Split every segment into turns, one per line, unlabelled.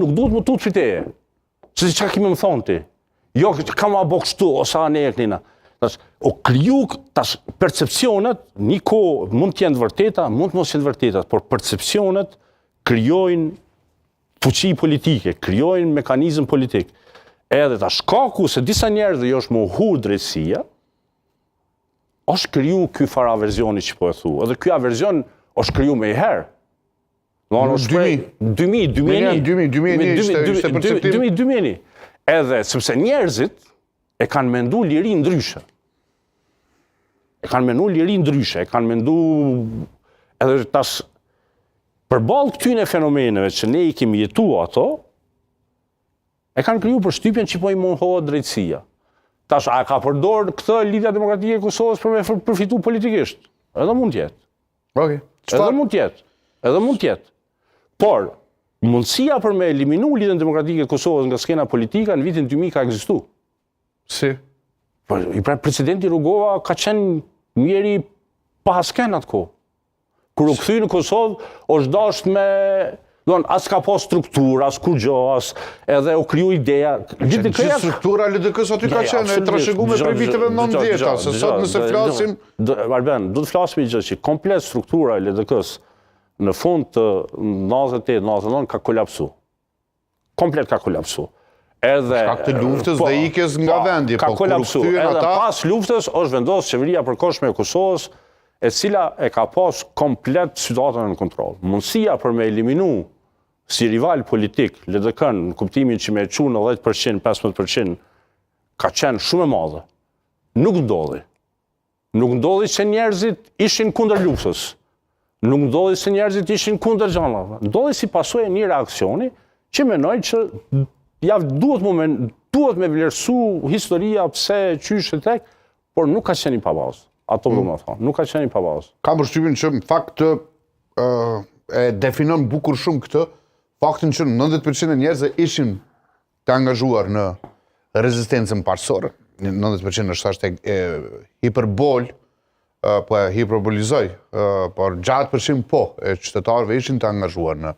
Nuk duhet më tutë fiteje. Se si që kemi më thonë ti. Jo, ka ma bo kështu, ose anë e kënina. O kriju tash percepcionet, një ko mund t'jenë vërteta, mund të mos jenë vërteta, por percepcionet krijojnë fuqi politike, krijojnë mekanizëm politik. Edhe ta shkaku se disa njerëz dhe jo është më hu drejtësia, është kriju ky fara averzioni që po e thu. Edhe ky averzion është kriju me i herë. 2001. Edhe sepse njerëzit e kanë mendu liri ndryshe. E kanë mendu edhe tash përballë këtyre fenomeneve që ne I kemi jetu ato, e kanë kriju përshtypjen që po I mohohet drejtësia. Tash, a ka përdor këtë Lidhja Demokratike e Kosovës për me përfitu politikisht? Edhe mund t'jetë.
Okay.
Edhe mund t'jetë. Por, mundësia për me eliminu Lidhjen Demokratike e Kosovës nga skena politika në vitin 2000 ka ekzistu.
Si?
Presidenti Rugova ka qenë njeri pa sken atë kohë. Kur u kthy në Kosovë, është dashur me, as ka pas strukturë, as kur gjo, as edhe u kriju ideja.
Gjithë struktura LDK-s aty ka qenë, e trashëguar prej viteve 90-ta, se sot nëse flasim...
Arben, do të flasim I gjë që komplet struktura e LDK-s në fund të 98-99 ka kolapsu. Komplet ka kolapsu.
Shkak të luftës dhe ikjes nga vendi,
ka kolapsu. Edhe pas luftës është vendosur qeveria përkohshme e Kosovës, e cila e ka pas komplet situatën në kontroll. Mundësia për me eliminu si rival politik LDK-n në kuptimin që me çu në 10%, 15%, ka qenë shumë e madhe. Nuk ndodhi. Nuk ndodhi se njerëzit ishin kundër luftës. Nuk ndodhi se njerëzit ishin kundër gjallave. Ndodhi si pasojë një reakcioni që menoj që duhet me vlerësu historia pse qysh e tek, por nuk ka qenë I pabazë. Ato do më thonë, nuk ka qenë I pabazë.
Kam përshtypjen që në fakt e definon bukur shumë këtë, faktin që 90% e njerëzve ishin të angazhuar në rezistencën parësore. 90% është thashtë hiperbol, po e hiperbolizoj, por 60% e qytetarëve ishin të angazhuar në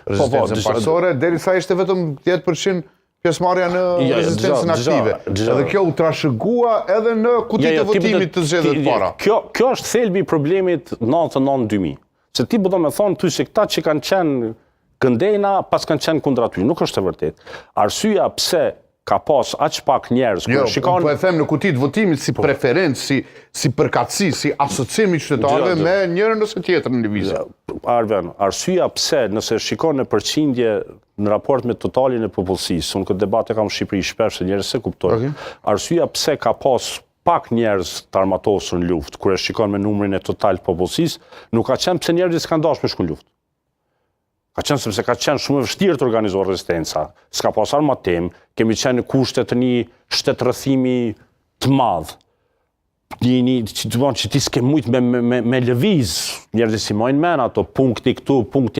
rezistencën parësore, derisa ishte vetëm 10% pjesëmarrja në rezistencën aktive. Edhe kjo u trashëgua edhe në kutitë e votimit të zgjedhjeve para.
Kjo është thelbi I problemit 99-2000. Se ti do me thonë ty se këta që kanë qenë këndejna, pas kanë qenë kundra ty. Nuk është e vërtet. Arsyeja pse ka pas aq pak njerëz
Jo, po e them në kutitë votimit si preferencë, si përkatësi, si asocimi I qytetarëve me njërin ose tjetrën në lëvizje.
Arben, arsyeja pse nëse shikon në përqindje në raport me totalin e popullsisë, unë këtë debat e kam në Shqipëri shpesh se njerëz se kuptojnë. Arsyeja pse ka pas pak njerëz të armatosur në luftë, kur e shikon me numrin e total të popullsisë, nuk ka qenë pse njerëzit s'kan dashur me shku në luftë. Ka qenë sepse ka qenë shumë e vështirë të organizohet rezistenca, s'ka pas armatim, kemi qenë në kushte të një shtetërrëthimi të madh. Që ti s'ke mujt me lëviz, njerëzit si mojnë men ato, punkti këtu, punkti